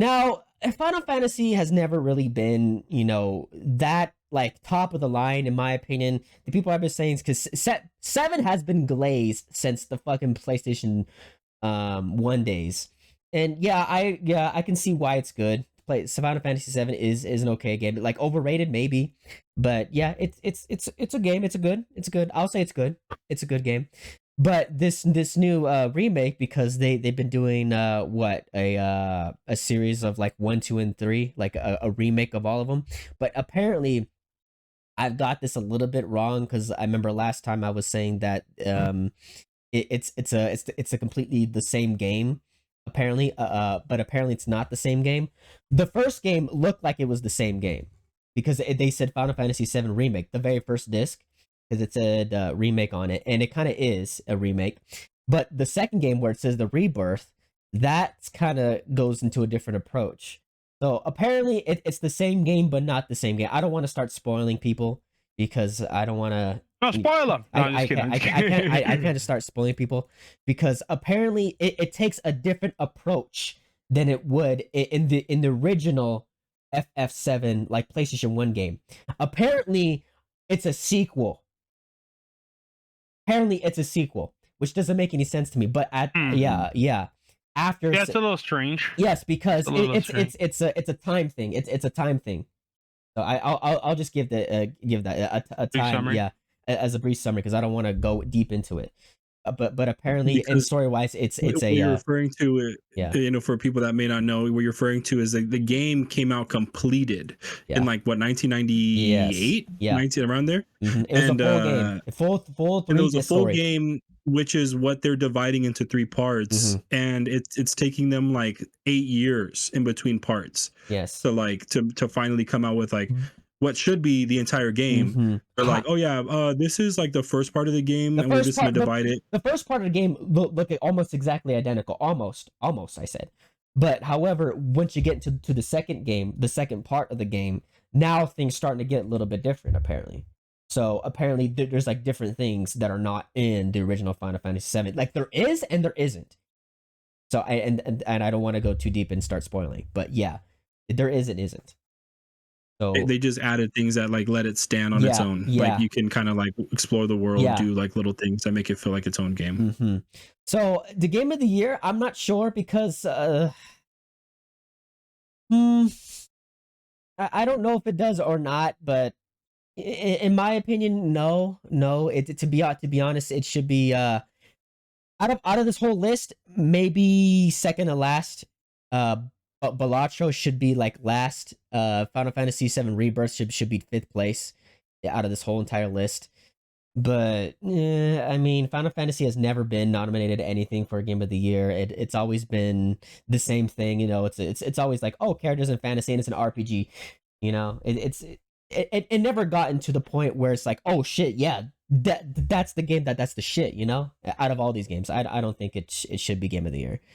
Now, Final Fantasy has never really been, that like top of the line in my opinion. The people I've been saying is because 7 has been glazed since the fucking PlayStation 1 days, and I can see why it's good. Play Final Fantasy 7 is an okay game, like overrated maybe, but yeah, it's a game. It's good. I'll say it's good. It's a good game. But this new remake, because they've been doing what a series of like 1, 2, and 3, like a remake of all of them. But apparently, I've got this a little bit wrong, because I remember last time I was saying that it's a completely the same game apparently, but apparently it's not the same game. The first game looked like it was the same game, because they said Final Fantasy 7 remake, the very first disc, because it said remake on it, and it kind of is a remake. But the second game, where it says the Rebirth, that kind of goes into a different approach. So apparently it's the same game, but not the same game. I don't want to start spoiling people, because I don't want to. No, spoil them. No, I'm just kidding. I can't just start spoiling people, because apparently it takes a different approach than it would in the original FF7, like PlayStation 1 game. Apparently it's a sequel. Which doesn't make any sense to me. But after it's a little strange. Yes, because it's a time thing. It's a time thing. So I'll just give that a time summary. As a brief summary, because I don't want to go deep into it. But apparently, in story wise, it's what a you're referring to it. Yeah. For people that may not know, what you're referring to is the game came out completed in like what 1998, yes. 19 around there. Mm-hmm. It was a full game, full. And it was a full game, which is what they're dividing into 3 parts, and it's taking them like 8 years in between parts. Yes. So like to finally come out with like what should be the entire game. They're like, oh yeah, this is like the first part of the game, and we're just gonna divide it. The first part of the game look almost exactly identical, almost I said. But however, once you get to the second game, the second part of the game, now things starting to get a little bit different apparently. So apparently there's like different things that are not in the original Final Fantasy VII. Like there is and there isn't. So and I don't want to go too deep and start spoiling, but yeah, there is and isn't. So they just added things that like let it stand on its own. Like you can kind of like explore the world, do like little things that make it feel like its own game. So the game of the year, I'm not sure, because I don't know if it does or not, but in my opinion, no. To be honest, it should be out of this whole list, maybe second to last. Balatro should be like last. Final Fantasy VII Rebirth should be 5th place out of this whole entire list. But I mean, Final Fantasy has never been nominated to anything for a game of the year. It's always been the same thing. It's always like, oh, characters in fantasy and it's an RPG. It never gotten to the point where it's like, oh shit, yeah, that's the game that's the shit. Out of all these games, I don't think it should be game of the year.